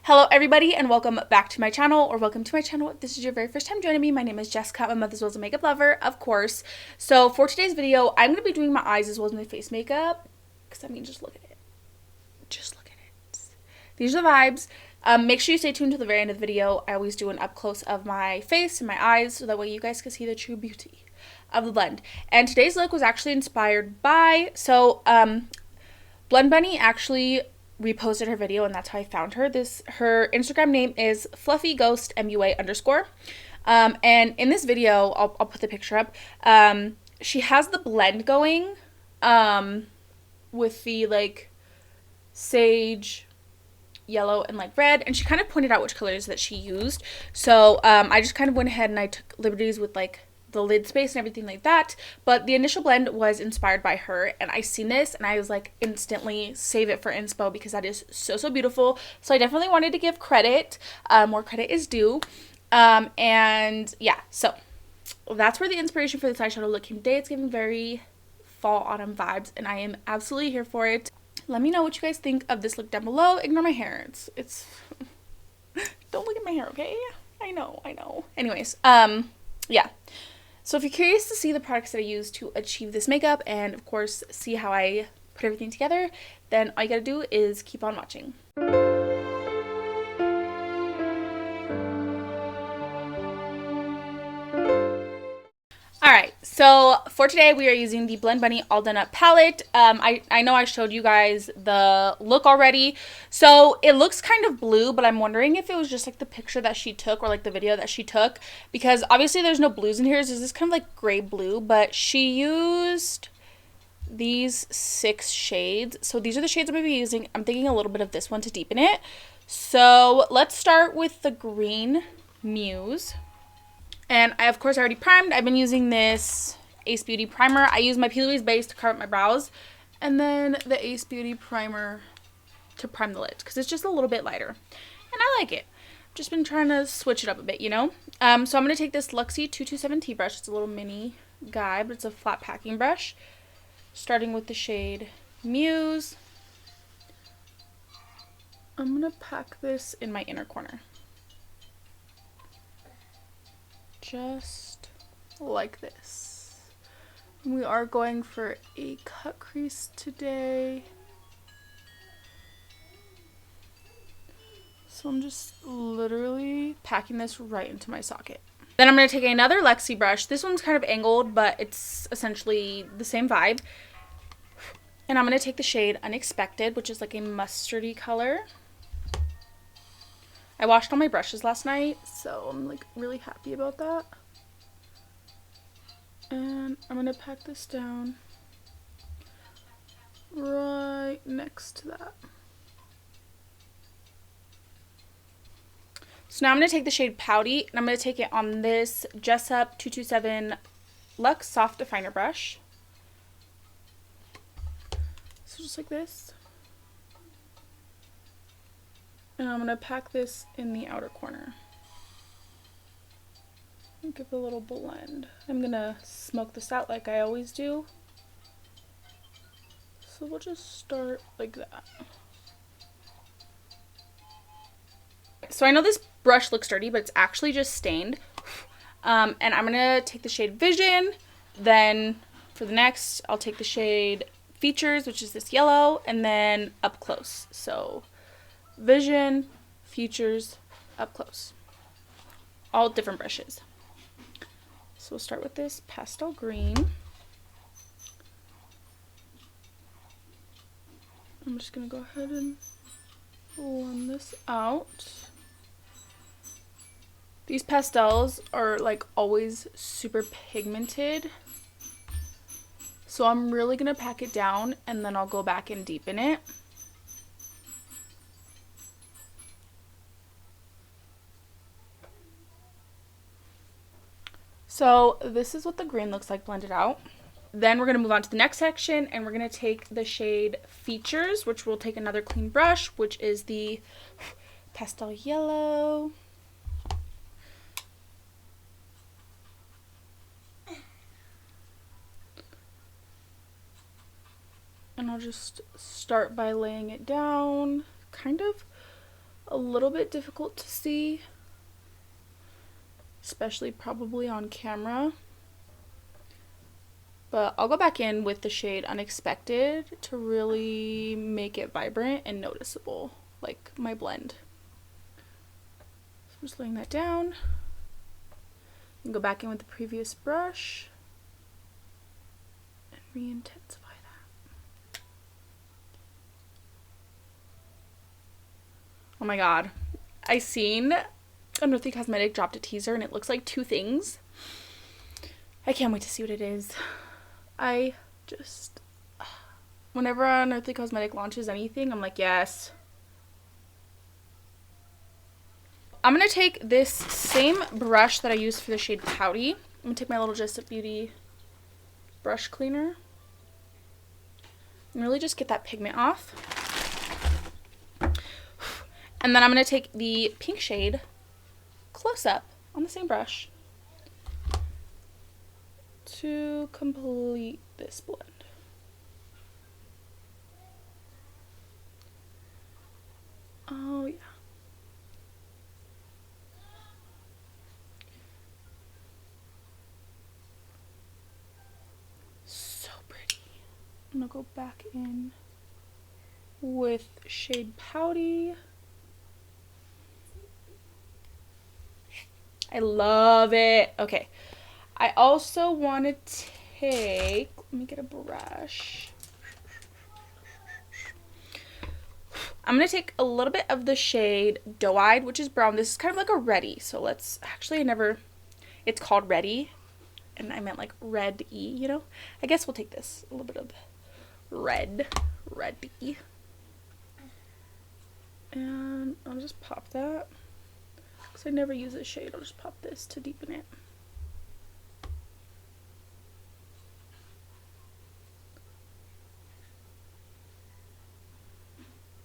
Hello everybody and welcome back to my channel, or welcome to my channel if this is your very first time joining me. My name is Jessica. I'm a mother as well as a makeup lover, of course. So for today's video, I'm going to be doing my eyes as well as my face makeup. Because I mean, just look at it. Just look at it. These are the vibes. Make sure you stay tuned to the very end of the video. I always do an up close of my face and my eyes so that way you guys can see the true beauty of the blend. And today's look was actually inspired by, Blend Bunny actually reposted her video and that's how I found her. Her Instagram name is fluffyghost_MUA_. And in this video, I'll put the picture up. She has the blend going with the like sage yellow and like red, and she kind of pointed out which colors that she used. So I just kind of went ahead and I took liberties with like the lid space and everything like that, but the initial blend was inspired by her, and I seen this and I was like, instantly save it for inspo because that is so beautiful. So I definitely wanted to give credit, more credit is due, and yeah, so that's where the inspiration for this eyeshadow look came today. It's giving very fall autumn vibes and I am absolutely here for it. Let me know what you guys think of this look down below. Ignore my hair, it's don't look at my hair, okay? I know. Anyways, yeah. So if you're curious to see the products that I use to achieve this makeup and of course see how I put everything together, then all you gotta do is keep on watching. Alright, so for today we are using the Blend Bunny All Done Up palette. I know I showed you guys the look already. So it looks kind of blue, but I'm wondering if it was just like the picture that she took or like the video that she took. Because obviously there's no blues in here. So this kind of like gray blue, but she used these 6 shades. So these are the shades I'm going to be using. I'm thinking a little bit of this one to deepen it. So let's start with the Green Muse. And I, of course, already primed. I've been using this Ace Beauty primer. I use my P. Louise base to cover up my brows. And then the Ace Beauty primer to prime the lids. Because it's just a little bit lighter. And I like it. I've just been trying to switch it up a bit, you know. So I'm going to take this Luxie 227T brush. It's a little mini guy, but it's a flat packing brush. Starting with the shade Muse. I'm going to pack this in my inner corner. Just like this. We are going for a cut crease today. So I'm just literally packing this right into my socket. Then I'm going to take another Luxie brush. This one's kind of angled, but it's essentially the same vibe. And I'm going to take the shade Unexpected, which is like a mustardy color. I washed all my brushes last night, so I'm like really happy about that. And I'm going to pack this down right next to that. So now I'm going to take the shade Pouty, and I'm going to take it on this Jessup 227 Luxe Soft Definer brush. So just like this. And I'm going to pack this in the outer corner. And give it a little blend. I'm going to smoke this out like I always do. So we'll just start like that. So I know this brush looks dirty, but it's actually just stained. And I'm going to take the shade Vision. Then for the next, I'll take the shade Features, which is this yellow. And then Up Close. So Vision, Features, Up Close. All different brushes. So we'll start with this pastel green. I'm just going to go ahead and blend this out. These pastels are like always super pigmented. So I'm really going to pack it down and then I'll go back and deepen it. So this is what the green looks like blended out. Then we're going to move on to the next section and we're going to take the shade Features, which we'll take another clean brush, which is the pastel yellow. And I'll just start by laying it down kind of a little bit difficult to see, especially probably on camera. But I'll go back in with the shade Unexpected to really make it vibrant and noticeable, like my blend. So I'm just laying that down. And go back in with the previous brush and re-intensify that. Oh my god. I seen Unearthly Cosmetic dropped a teaser and it looks like two things. I can't wait to see what it is. I just, whenever Unearthly Cosmetic launches anything, I'm like, yes. I'm going to take this same brush that I used for the shade Putty. I'm going to take my little Just Beauty brush cleaner and really just get that pigment off. And then I'm going to take the pink shade Close Up on the same brush to complete this blend. Oh yeah. So pretty. I'm gonna go back in with shade Putty. I love it. Okay. I also want to take, let me get a brush. I'm going to take a little bit of the shade Doe-Eyed, which is brown. This is kind of like a reddy. So let's, actually it's called Reddy. And I meant like red-y, you know. I guess we'll take this, a little bit of reddy. And I'll just pop that. Because I never use this shade, I'll just pop this to deepen it.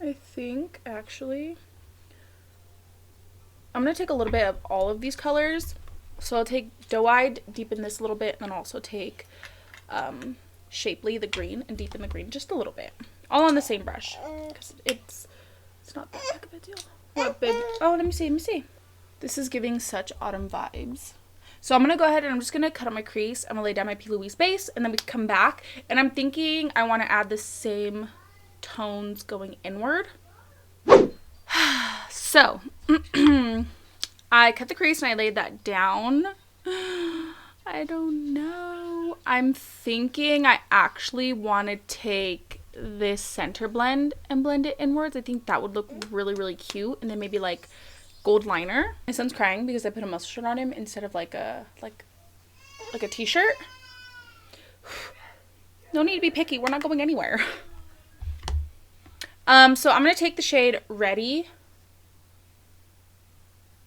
I think, actually, I'm going to take a little bit of all of these colors. So I'll take Doe-Eyed, deepen this a little bit, and then also take Shapely, the green, and deepen the green just a little bit. All on the same brush, because it's not that big of a deal. What, baby? Oh, let me see. This is giving such autumn vibes. So I'm going to go ahead and I'm just going to cut out my crease. I'm going to lay down my P. Louise base, and then we can come back. And I'm thinking I want to add the same tones going inward. So I cut the crease and I laid that down. I don't know. I'm thinking I actually want to take this center blend and blend it inwards. I think that would look really, really cute. And then maybe like gold liner. My son's crying because I put a muscle shirt on him instead of like a t-shirt. No need to be picky. We're not going anywhere. So I'm going to take the shade Ready,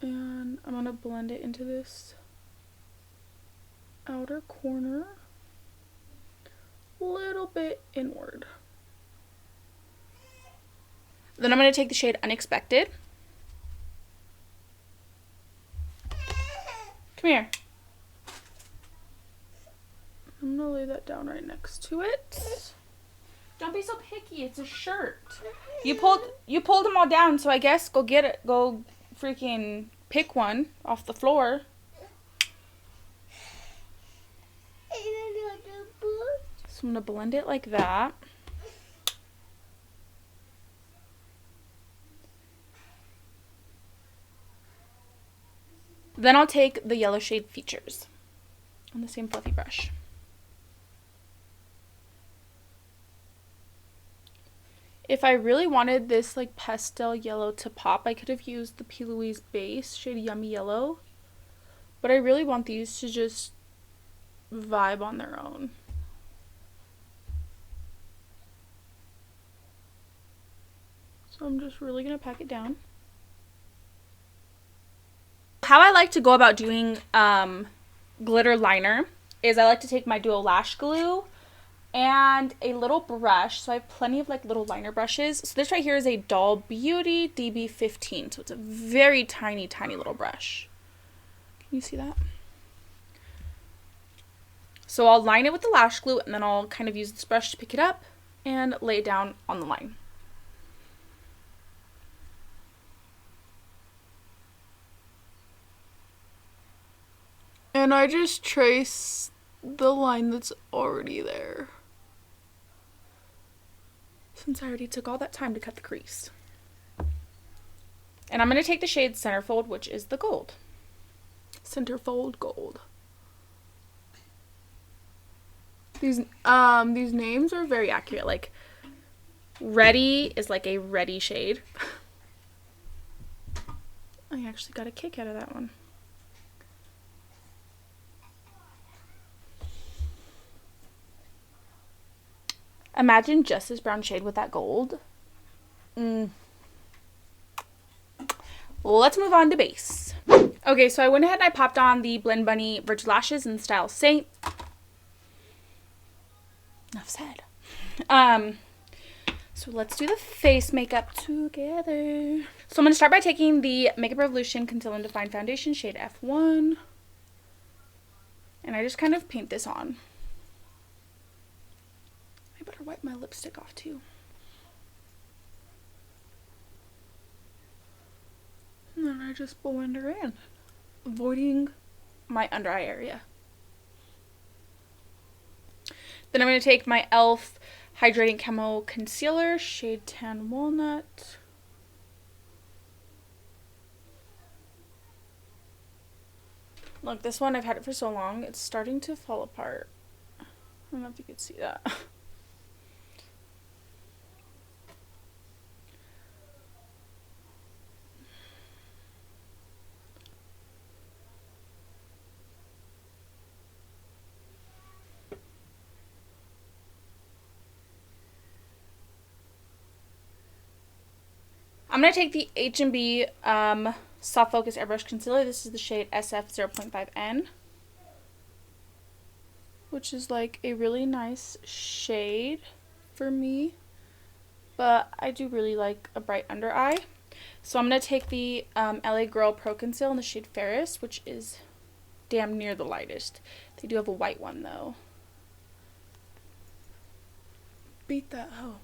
and I'm going to blend it into this outer corner, a little bit inward. Then I'm going to take the shade Unexpected. Come here. I'm going to lay that down right next to it. Don't be so picky. It's a shirt. You pulled them all down, so I guess go get it. Go freaking pick one off the floor. So I'm going to blend it like that. Then I'll take the yellow shade Features on the same fluffy brush. If I really wanted this like pastel yellow to pop, I could have used the P. Louise base shade Yummy Yellow. But I really want these to just vibe on their own. So I'm just really going to pack it down. How I like to go about doing glitter liner is I like to take my Duo Lash Glue and a little brush. So I have plenty of like little liner brushes. So this right here is a Doll Beauty DB15. So it's a very tiny, tiny little brush. Can you see that? So I'll line it with the lash glue and then I'll kind of use this brush to pick it up and lay it down on the line. then I just trace the line that's already there, since I already took all that time to cut the crease. And I'm going to take the shade Centerfold, which is the gold. Centerfold Gold. These names are very accurate. Like, Ready is like a ready shade. I actually got a kick out of that one. Imagine just this brown shade with that gold. Let's move on to base. Okay, so I went ahead and I popped on the Blend Bunny Virgin Lashes in the style Saint. Enough said. So let's do the face makeup together. So I'm going to start by taking the Makeup Revolution Conceal and Define Foundation shade F1. And I just kind of paint this on. I better wipe my lipstick off too. And then I just blend her in, avoiding my under eye area. Then I'm going to take my e.l.f. Hydrating Camo Concealer, shade Tan Walnut. Look, this one, I've had it for so long, it's starting to fall apart. I don't know if you could see that. I'm going to take the H&B Soft Focus Airbrush Concealer. This is the shade SF 0.5N. Which is like a really nice shade for me. But I do really like a bright under eye. So I'm going to take the LA Girl Pro Conceal in the shade Fairest, which is damn near the lightest. They do have a white one though. Beat that hoe.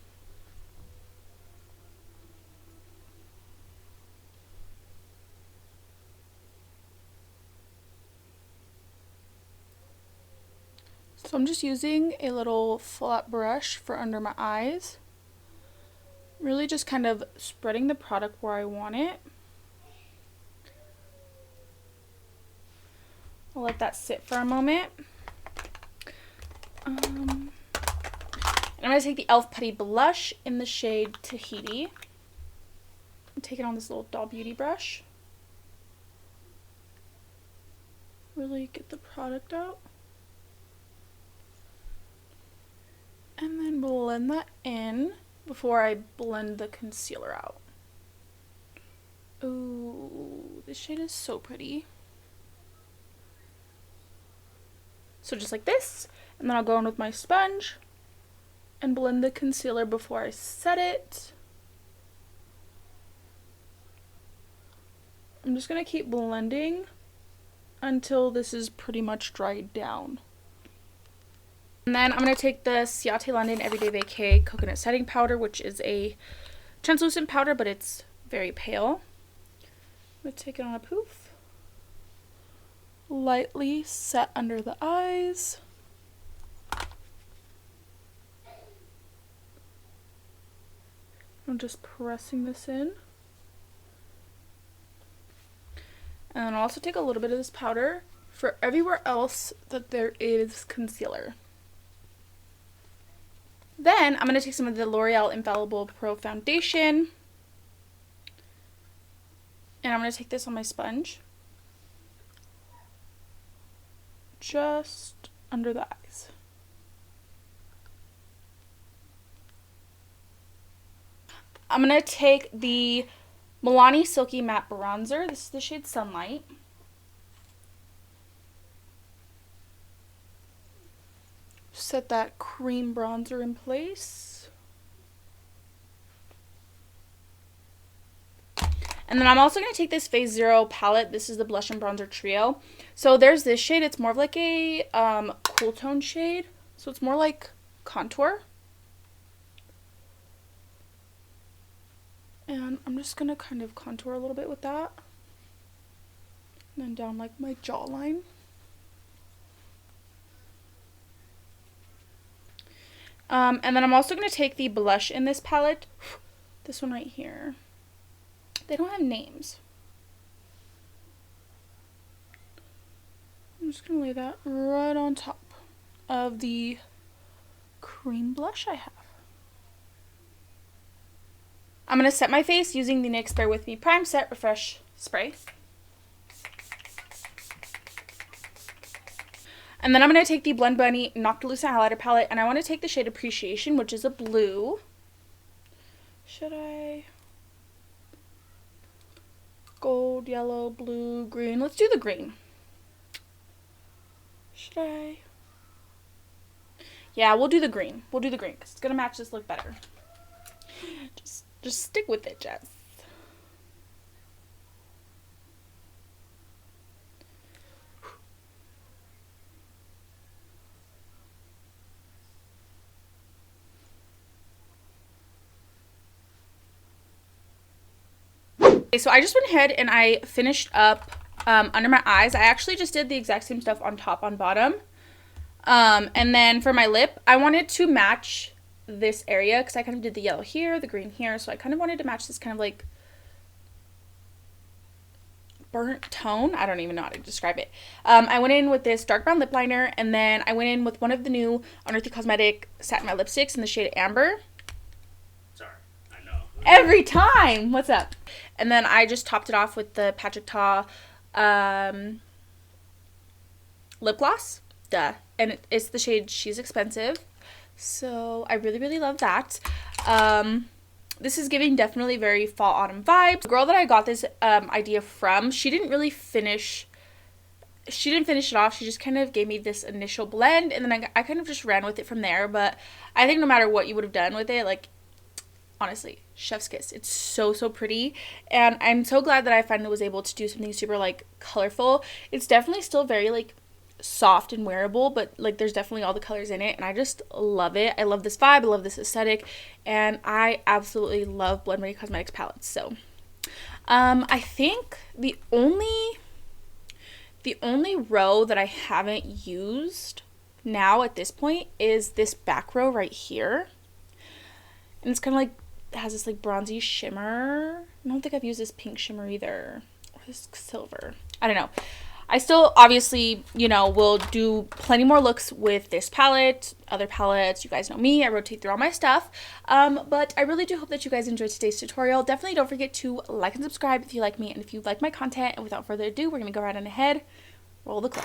So I'm just using a little flat brush for under my eyes. Really just kind of spreading the product where I want it. I'll let that sit for a moment. And I'm going to take the e.l.f. Putty Blush in the shade Tahiti. I'm taking on this little Doll Beauty brush. Really get the product out. And then blend that in before I blend the concealer out. Ooh, this shade is so pretty. So just like this, and then I'll go in with my sponge and blend the concealer before I set it. I'm just going to keep blending until this is pretty much dried down. And then I'm going to take the Ciate London Everyday Vacay Coconut Setting Powder, which is a translucent powder, but it's very pale. I'm going to take it on a poof. Lightly set under the eyes. I'm just pressing this in. And then I'll also take a little bit of this powder for everywhere else that there is concealer. Then I'm going to take some of the L'Oreal Infallible Pro Foundation. And I'm going to take this on my sponge. Just under the eyes. I'm going to take the Milani Silky Matte Bronzer. This is the shade Sunlight. Set that cream bronzer in place. And then I'm also going to take this Phase Zero palette. This is the Blush and Bronzer Trio. So there's this shade. It's more of like a cool tone shade. So it's more like contour. And I'm just going to kind of contour a little bit with that. And then down like my jawline. And then I'm also going to take the blush in this palette. This one right here. They don't have names. I'm just going to lay that right on top of the cream blush I have. I'm going to set my face using the NYX Bear With Me Prime Set Refresh Spray. And then I'm going to take the Blend Bunny Noctilucent Highlighter Palette, and I want to take the shade Appreciation, which is a blue. Should I? Gold, yellow, blue, green. Let's do the green. Should I? Yeah, we'll do the green. We'll do the green because it's going to match this look better. Just stick with it, Jess. Okay, so I just went ahead and I finished up under my eyes. I actually just did the exact same stuff on top, on bottom. And then for my lip, I wanted to match this area because I kind of did the yellow here, the green here. So I kind of wanted to match this kind of like burnt tone. I don't even know how to describe it. I went in with this dark brown lip liner, and then I went in with one of the new Unearthly Cosmetic Satin Matte Lipsticks in the shade Amber. Sorry, I know. Every time! What's up? And then I just topped it off with the Patrick Ta lip gloss. Duh. And it's the shade She's Expensive. So I really, really love that. This is giving definitely very fall autumn vibes. The girl that I got this idea from, she didn't finish it off. She just kind of gave me this initial blend, and then I kind of just ran with it from there. But I think no matter what you would have done with it, like, honestly, chef's kiss. It's so, so pretty. And I'm so glad that I finally was able to do something super, like, colorful. It's definitely still very, like, soft and wearable, but like there's definitely all the colors in it, and I just love it. I love this vibe, I love this aesthetic, and I absolutely love Blend Bunny Cosmetics palettes. So I think the only row that I haven't used now at this point is this back row right here, and it's kind of like, it has this like bronzy shimmer. I don't think I've used this pink shimmer either, or this silver. I don't know. I still, obviously, you know, will do plenty more looks with this palette, other palettes. You guys know me. I rotate through all my stuff. But I really do hope that you guys enjoyed today's tutorial. Definitely don't forget to like and subscribe if you like me and if you like my content. And without further ado, we're going to go right on ahead. Roll the clip.